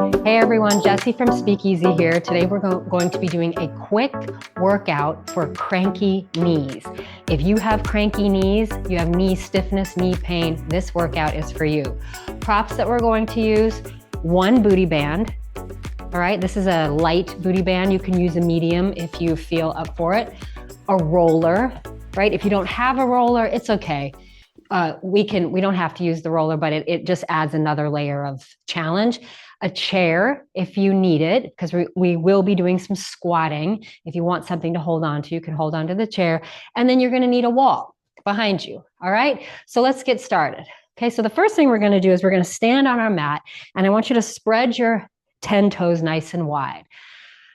Hey everyone, Jessie from Speakeasy here. Today we're going to be doing a quick workout for cranky knees. If you have cranky knees, you have knee stiffness, knee pain, this workout is for you. Props that we're going to use: one booty band. All right, this is a light booty band. You can use a medium if you feel up for it. A roller, right? If you don't have a roller, it's okay. We don't have to use the roller, but it just adds another layer of challenge. A chair if you need it, because we will be doing some squatting. If you want something to hold on to, you can hold on to the chair. And then you're going to need a wall behind you. All right, so let's get started. Okay, so the first thing we're going to do is we're going to stand on our mat, and I want you to spread your 10 toes nice and wide.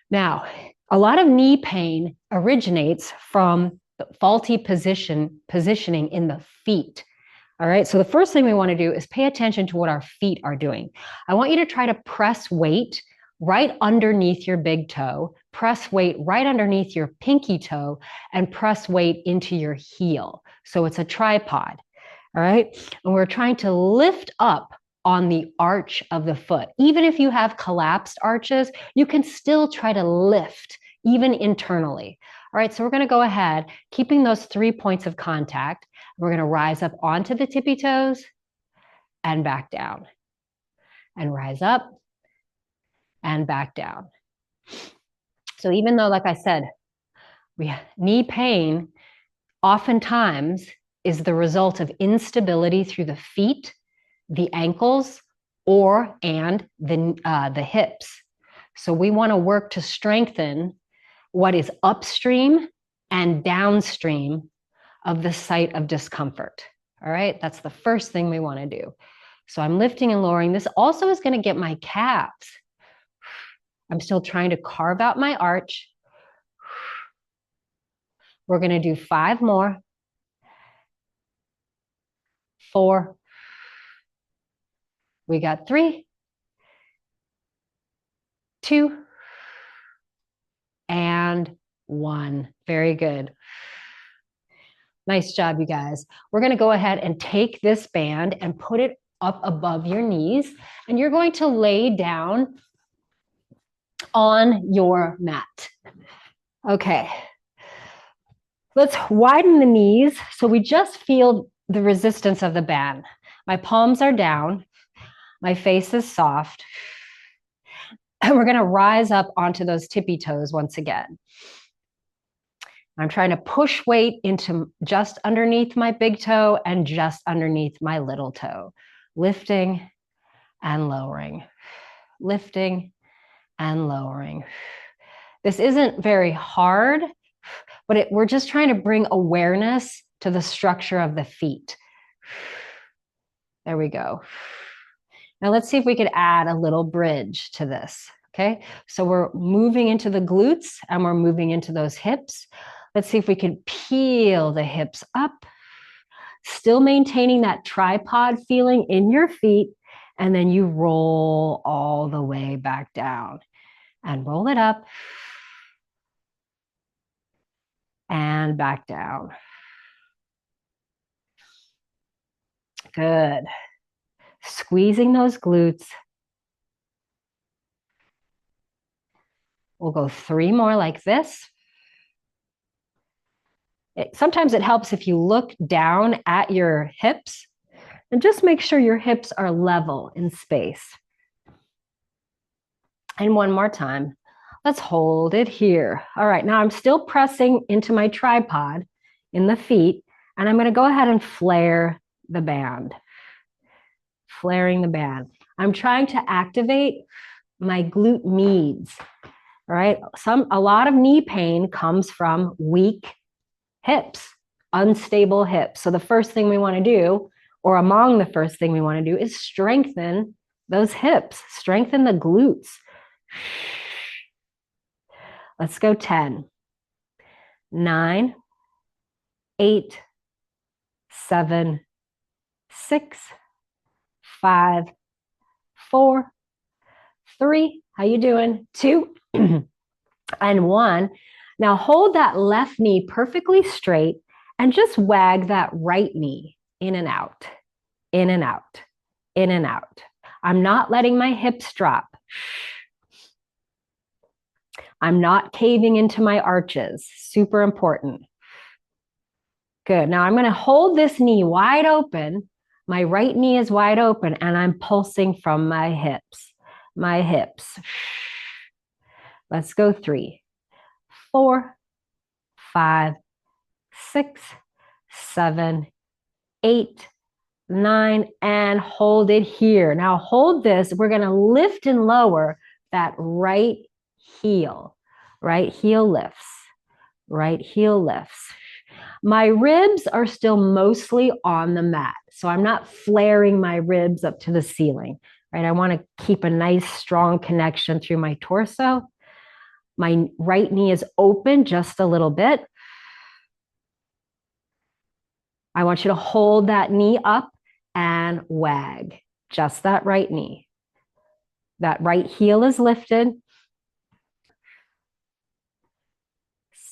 Now, a lot of knee pain originates from faulty positioning in the feet. All right, so the first thing we want to do is pay attention to what our feet are doing. I want you to try to press weight right underneath your big toe, press weight right underneath your pinky toe, and press weight into your heel. So it's a tripod. All right, and we're trying to lift up on the arch of the foot. Even if you have collapsed arches, you can still try to lift even internally. All right, so we're going to go ahead, keeping those 3 points of contact. We're going to rise up onto the tippy toes and back down, and rise up and back down. So even though, like I said, knee pain oftentimes is the result of instability through the feet, the ankles, and the hips. So we want to work to strengthen what is upstream and downstream of the site of discomfort. All right, that's the first thing we want to do. So I'm lifting and lowering. This also is going to get my calves. I'm still trying to carve out my arch. We're going to do 5 more. 4. We got 3, 2, and 1. Very good. Nice job, you guys. We're going to go ahead and take this band and put it up above your knees, and you're going to lay down on your mat. Okay. Let's widen the knees so we just feel the resistance of the band. My palms are down. My face is soft. And we're going to rise up onto those tippy toes once again. I'm trying to push weight into just underneath my big toe and just underneath my little toe. Lifting and lowering. Lifting and lowering. This isn't very hard, but we're just trying to bring awareness to the structure of the feet. There we go. Now let's see if we could add a little bridge to this. Okay, so we're moving into the glutes and we're moving into those hips. Let's see if we can peel the hips up, still maintaining that tripod feeling in your feet, and then you roll all the way back down and roll it up and back down. Good. Squeezing those glutes. We'll go 3 more like this. Sometimes it helps if you look down at your hips and just make sure your hips are level in space. And one more time. Let's hold it here. All right, now I'm still pressing into my tripod in the feet, and I'm going to go ahead and flare the band. Flaring the band. I'm trying to activate my glute medius. All right, a lot of knee pain comes from weak hips, unstable hips. So the first thing we want to do, or among the first thing we want to do, is strengthen those hips, strengthen the glutes. Let's go 10, 9, 8, 7, 6, 5, 4, 3, how you doing? 2, and 1. Now hold that left knee perfectly straight and just wag that right knee in and out, in and out, in and out. I'm not letting my hips drop. I'm not caving into my arches. Super important. Good. Now I'm going to hold this knee wide open. My right knee is wide open and I'm pulsing from my hips. My hips. Let's go 3, 4, 5, 6, 7, 8, 9, and hold it here. Now hold this. We're going to lift and lower that right heel. Right heel lifts. Right heel lifts. My ribs are still mostly on the mat. So I'm not flaring my ribs up to the ceiling, right? I want to keep a nice strong connection through my torso. My right knee is open just a little bit. I want you to hold that knee up and wag, just that right knee. That right heel is lifted.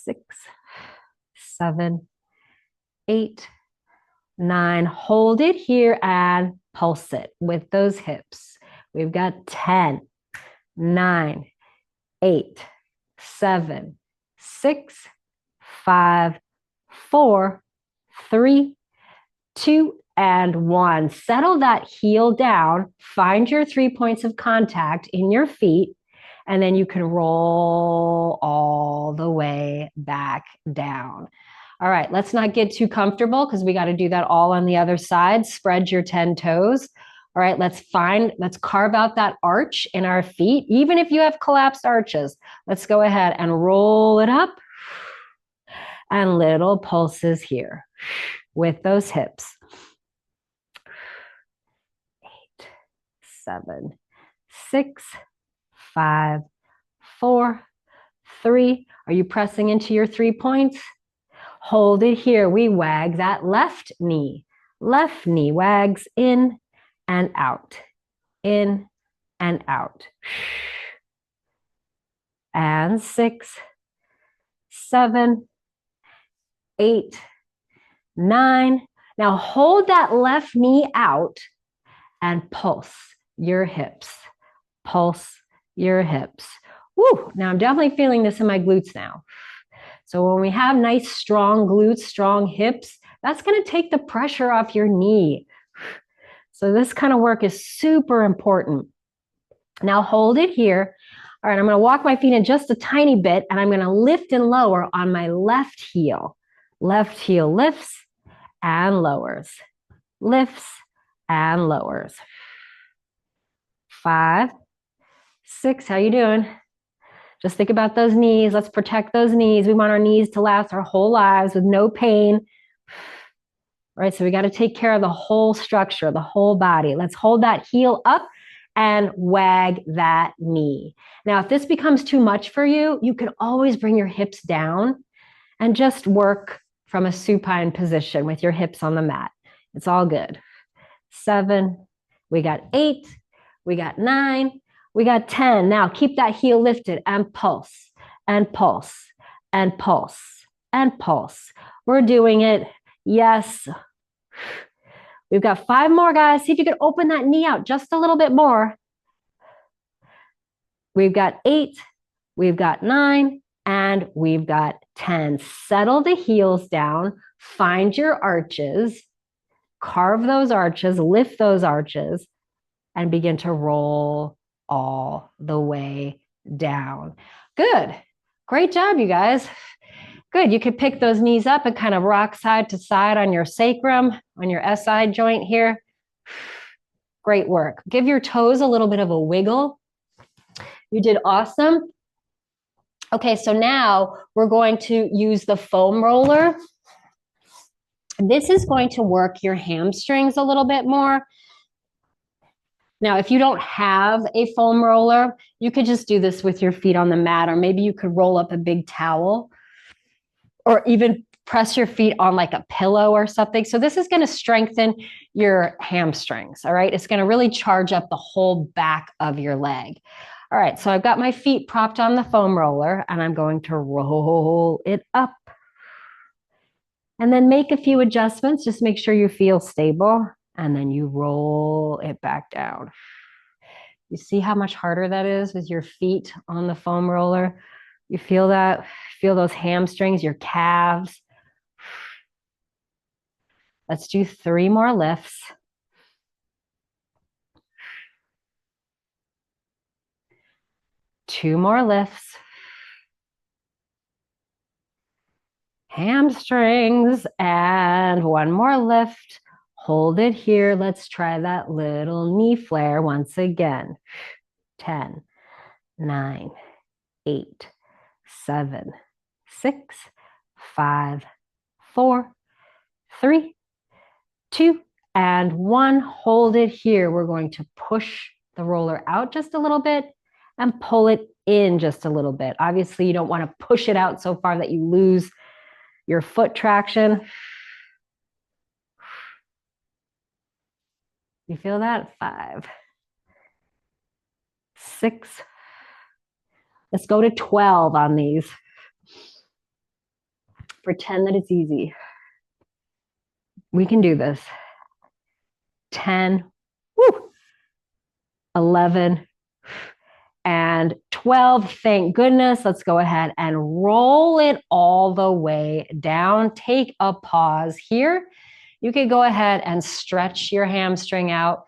6, 7, 8, 9. Hold it here and pulse it with those hips. We've got 10, 9, 8, 7, 6, 5, 4, 3, 2, and 1. Settle that heel down. Find your 3 points of contact in your feet, and then you can roll all the way back down. All right, let's not get too comfortable because we got to do that all on the other side. Spread your 10 toes. All right, let's carve out that arch in our feet. Even if you have collapsed arches, let's go ahead and roll it up. And little pulses here with those hips. 8, 7, 6, 5, 4, 3. Are you pressing into your 3 points? Hold it here. We wag that left knee. Left knee wags in and out. In and out. And 6, 7, 8, 9. Now hold that left knee out and pulse your hips. Pulse your hips. Woo! Now I'm definitely feeling this in my glutes now. So when we have nice, strong glutes, strong hips, that's going to take the pressure off your knee. So this kind of work is super important. Now hold it here. All right, I'm going to walk my feet in just a tiny bit, and I'm going to lift and lower on my left heel. Left heel lifts and lowers. Lifts and lowers. 5, 6, how you doing? Just think about those knees. Let's protect those knees. We want our knees to last our whole lives with no pain. All right, so we got to take care of the whole structure, the whole body. Let's hold that heel up and wag that knee. Now, if this becomes too much for you, you can always bring your hips down and just work from a supine position with your hips on the mat. It's all good. 7, we got 8, we got 9, we got 10. Now keep that heel lifted and pulse and pulse and pulse and pulse. We're doing it. Yes. We've got 5 more, guys. See if you can open that knee out just a little bit more. We've got 8, we've got 9, and we've got 10. Settle the heels down. Find your arches. Carve those arches, lift those arches, and begin to roll all the way down. Good. Great job, you guys. Good. You could pick those knees up and kind of rock side to side on your sacrum, on your SI joint here. Great work. Give your toes a little bit of a wiggle. You did awesome. Okay, so now we're going to use the foam roller. This is going to work your hamstrings a little bit more. Now, if you don't have a foam roller, you could just do this with your feet on the mat, or maybe you could roll up a big towel or even press your feet on like a pillow or something. So this is going to strengthen your hamstrings, all right? It's going to really charge up the whole back of your leg. All right, so I've got my feet propped on the foam roller, and I'm going to roll it up. And then make a few adjustments. Just make sure you feel stable. And then you roll it back down. You see how much harder that is with your feet on the foam roller? You feel that? Feel those hamstrings, your calves. Let's do 3 more lifts. Two more lifts. Hamstrings and 1 more lift. Hold it here. Let's try that little knee flare once again. 10, 9, 8, 7, 6, 5, 4, 3, 2, and 1. Hold it here. We're going to push the roller out just a little bit and pull it in just a little bit. Obviously, you don't want to push it out so far that you lose your foot traction. You feel that? 5, 6. Let's go to 12 on these. Pretend that it's easy. We can do this. 10, woo, 11, and 12. Thank goodness. Let's go ahead and roll it all the way down. Take a pause here. You can go ahead and stretch your hamstring out.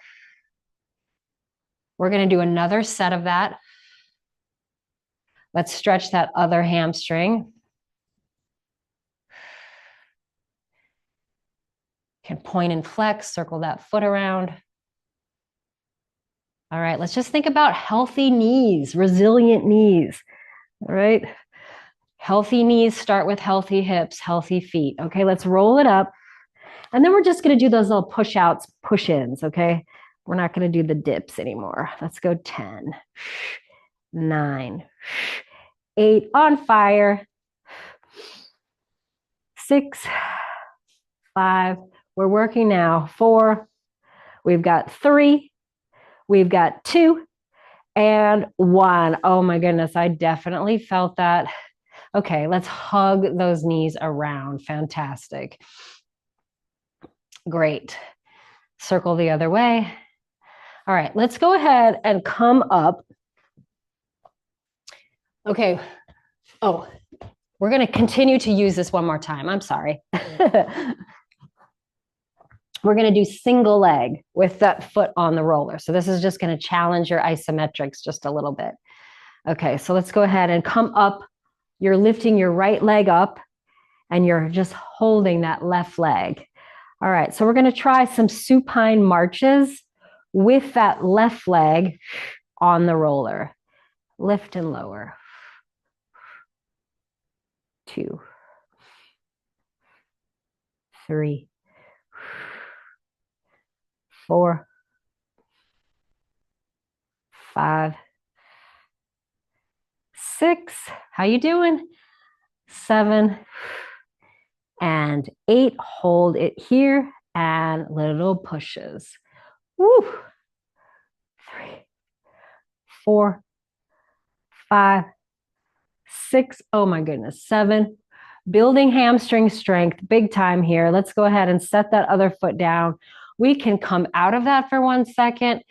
We're going to do another set of that. Let's stretch that other hamstring. You can point and flex, circle that foot around. All right, let's just think about healthy knees, resilient knees. All right. Healthy knees start with healthy hips, healthy feet. Okay, let's roll it up. And then we're just going to do those little push outs, push ins. Okay, we're not going to do the dips anymore. Let's go 10, 9, 8, on fire, 6, 5. We're working now. 4. We've got 3. We've got 2 and 1. Oh my goodness, I definitely felt that. Okay, let's hug those knees around. Fantastic. Great. Circle the other way. All right, let's go ahead and come up. Okay. Oh, we're going to continue to use this one more time. I'm sorry. We're going to do single leg with that foot on the roller. So this is just going to challenge your isometrics just a little bit. Okay, so let's go ahead and come up. You're lifting your right leg up and you're just holding that left leg. All right, so we're going to try some supine marches with that left leg on the roller. Lift and lower. 2, 3, 4, 5, 6. How you doing? 7 and 8. Hold it here and little pushes. Woo. 3, 4, 5, 6. Oh my goodness. 7. Building hamstring strength, big time here. Let's go ahead and set that other foot down. We can come out of that for 1 second.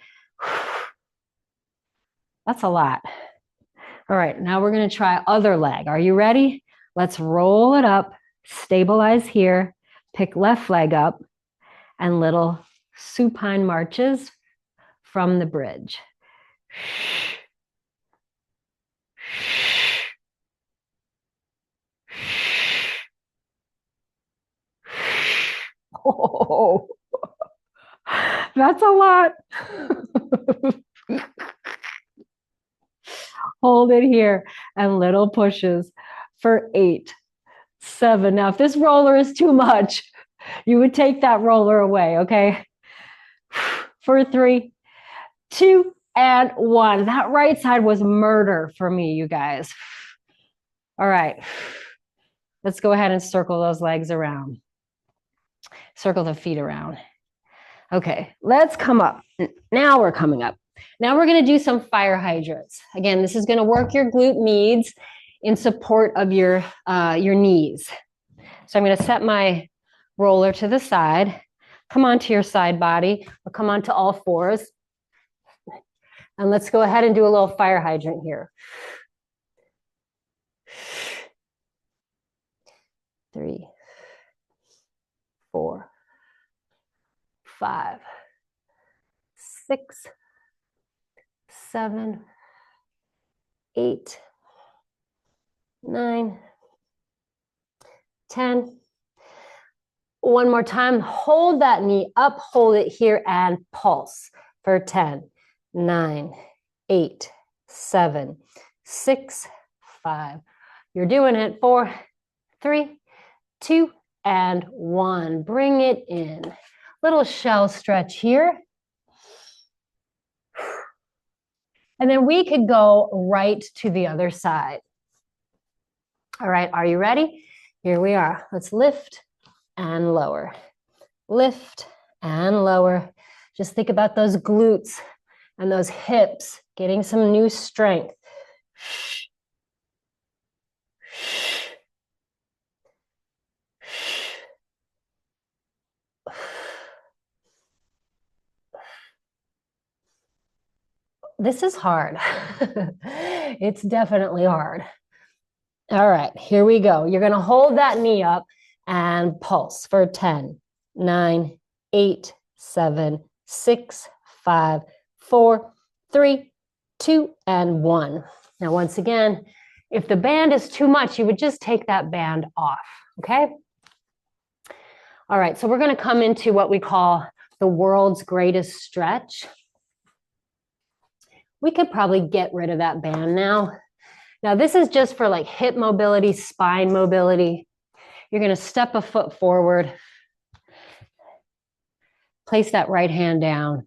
That's a lot. All right, now we're going to try other leg. Are you ready? Let's roll it up, stabilize here, pick left leg up, and little supine marches from the bridge. Oh, that's a lot. Hold it here and little pushes for 8, 7. Now, if this roller is too much, you would take that roller away, okay? For 3, 2, and 1. That right side was murder for me, you guys. All right. Let's go ahead and circle those legs around. Circle the feet around. Okay, let's come up. Now we're coming up. Now we're going to do some fire hydrants. Again, this is going to work your glute medius in support of your knees. So I'm going to set my roller to the side. Come onto your side body or come onto all fours. And let's go ahead and do a little fire hydrant here. 3, 4, 5, 6, 7, 8, 9, 10. One more time, hold that knee up, hold it here and pulse for 10, 9, 8, 7, 6, 5. You're doing it. 4, 3, 2, and 1. Bring it in. Little shell stretch here. And then we could go right to the other side. All right, are you ready? Here we are. Let's lift and lower. Lift and lower. Just think about those glutes and those hips, getting some new strength. This is hard. It's definitely hard. All right, here we go. You're going to hold that knee up and pulse for 10, 9, 8, 7, 6, 5, 4, 3, 2, and 1. Now, once again, if the band is too much, you would just take that band off, okay? All right, so we're going to come into what we call the world's greatest stretch. We could probably get rid of that band now. Now, this is just for like hip mobility, spine mobility. You're going to step a foot forward, place that right hand down,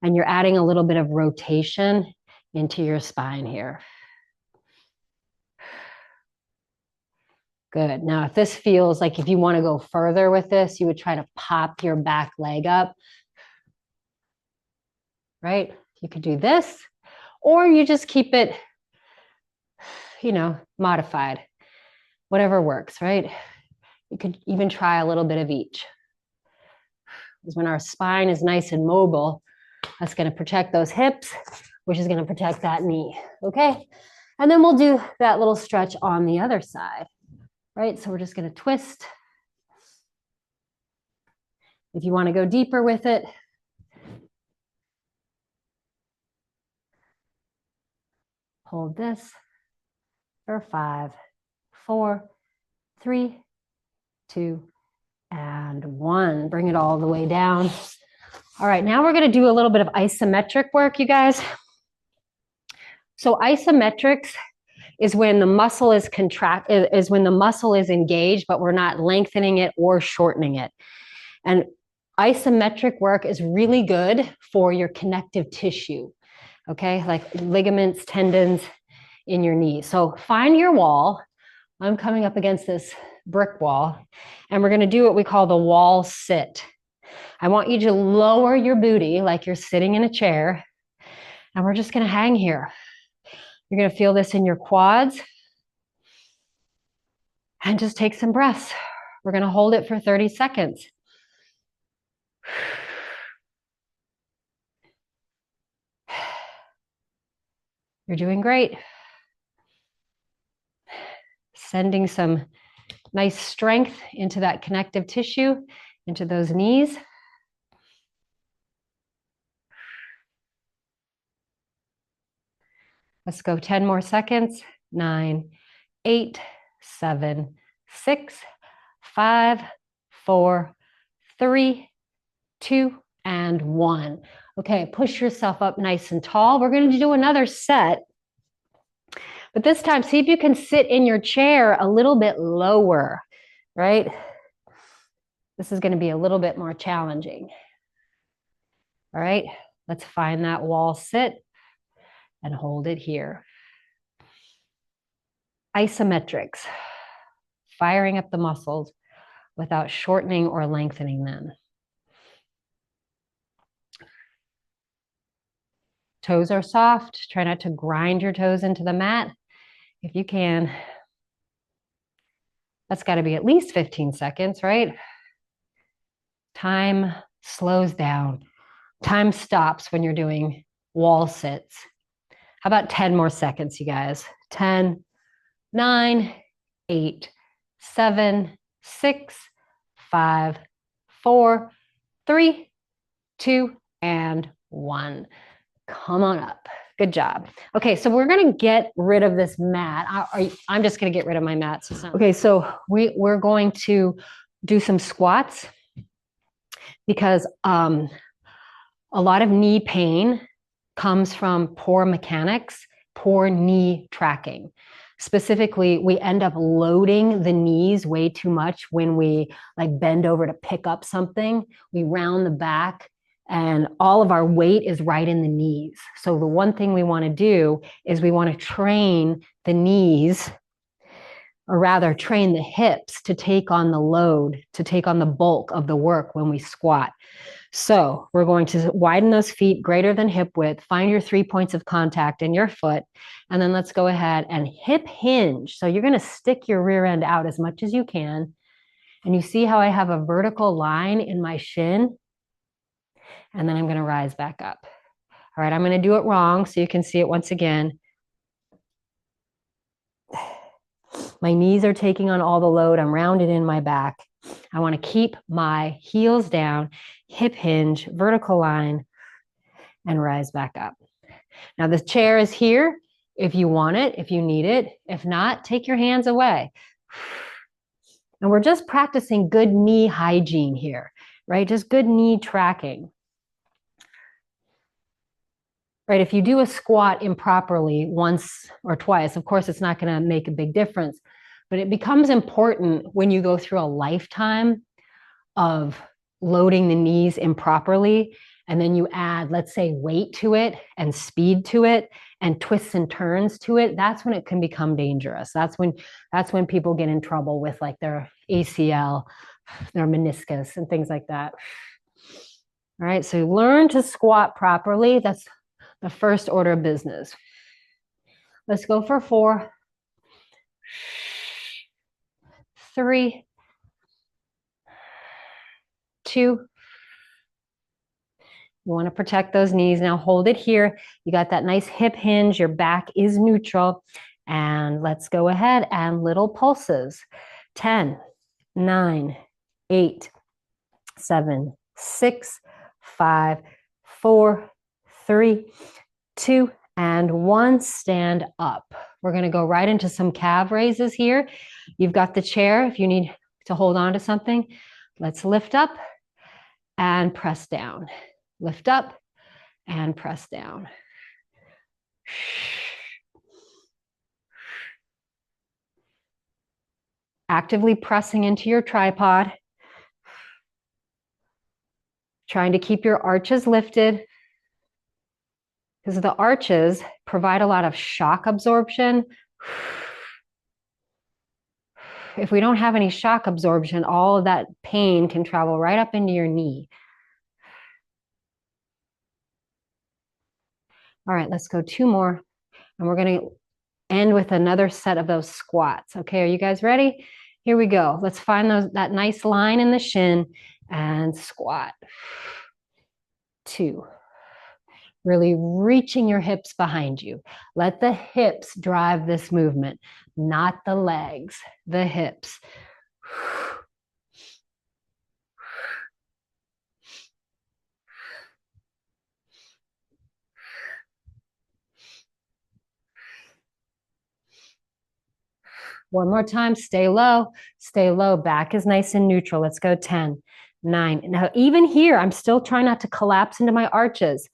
and you're adding a little bit of rotation into your spine here. Good. Now, if this feels like if you want to go further with this, you would try to pop your back leg up, right? You could do this, or you just keep it, modified, whatever works, right? You could even try a little bit of each. Because when our spine is nice and mobile, that's going to protect those hips, which is going to protect that knee, okay? And then we'll do that little stretch on the other side, right? So we're just going to twist. If you want to go deeper with it, hold this for 5, 4, 3, 2, and 1. Bring it all the way down. All right, now we're going to do a little bit of isometric work, you guys. So isometrics is when the muscle is when the muscle is engaged, but we're not lengthening it or shortening it. And isometric work is really good for your connective tissue, okay? Like ligaments, tendons in your knees. So find your wall. I'm coming up against this brick wall, and we're going to do what we call the wall sit. I want you to lower your booty like you're sitting in a chair, and we're just going to hang here. You're going to feel this in your quads, and just take some breaths. We're going to hold it for 30 seconds. You're doing great. Sending some nice strength into that connective tissue, into those knees. Let's go 10 more seconds. 9, 8, 7, 6, 5, 4, 3, 2, and 1. Okay, push yourself up nice and tall. We're going to do another set. But this time, see if you can sit in your chair a little bit lower, right? This is going to be a little bit more challenging. All right, let's find that wall sit and hold it here. Isometrics, firing up the muscles without shortening or lengthening them. Toes are soft. Try not to grind your toes into the mat if you can. That's got to be at least 15 seconds, right? Time slows down. Time stops when you're doing wall sits. How about 10 more seconds, you guys? 10, 9, 8, 7, 6, 5, 4, 3, 2, and 1. Come on up. Good job. Okay, so we're going to get rid of this mat. I'm just going to get rid of my mat. Okay, so we're going to do some squats because a lot of knee pain comes from poor mechanics, poor knee tracking. Specifically, we end up loading the knees way too much when we like bend over to pick up something. We round the back and all of our weight is right in the knees. So the one thing we want to do is we want to train the knees, or rather train the hips to take on the load, to take on the bulk of the work when we squat. So we're going to widen those feet greater than hip width, find your 3 points of contact in your foot, and then let's go ahead and hip hinge. So you're going to stick your rear end out as much as you can. And you see how I have a vertical line in my shin? And then I'm going to rise back up. All right, I'm going to do it wrong so you can see it once again. My knees are taking on all the load. I'm rounded in my back. I want to keep my heels down, hip hinge, vertical line, and rise back up. Now the chair is here if you want it, if you need it. If not, take your hands away. And we're just practicing good knee hygiene here, right? Just good knee tracking. Right, if you do a squat improperly once or twice, of course, it's not going to make a big difference, but it becomes important when you go through a lifetime of loading the knees improperly, and then you add, let's say, weight to it and speed to it and twists and turns to it. That's when it can become dangerous. That's when people get in trouble with like their ACL, their meniscus, and things like that. All right, so learn to squat properly. That's the first order of business. Let's go for 4, 3, 2. You want to protect those knees. Now hold it here. You got that nice hip hinge. Your back is neutral. And let's go ahead and little pulses. 10, 9, 8, 7, 6, 5, 4, 3, 2, and 1. Stand up. We're going to go right into some calf raises here. You've got the chair. If you need to hold on to something, let's lift up and press down. Lift up and press down. Actively pressing into your tripod. Trying to keep your arches lifted, because the arches provide a lot of shock absorption. If we don't have any shock absorption, all of that pain can travel right up into your knee. All right, let's go 2 more. And we're going to end with another set of those squats. Okay, are you guys ready? Here we go. Let's find that nice line in the shin and squat. 2. Really reaching your hips behind you. Let the hips drive this movement, not the legs, the hips. One more time, stay low, back is nice and neutral. Let's go 10, 9. Now even here, I'm still trying not to collapse into my arches.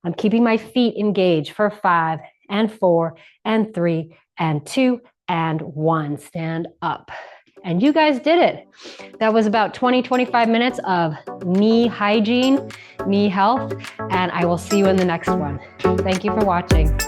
I'm keeping my feet engaged for 5 and 4 and 3 and 2 and 1. Stand up. And you guys did it. That was about 20, 25 minutes of knee hygiene, knee health, and I will see you in the next one. Thank you for watching.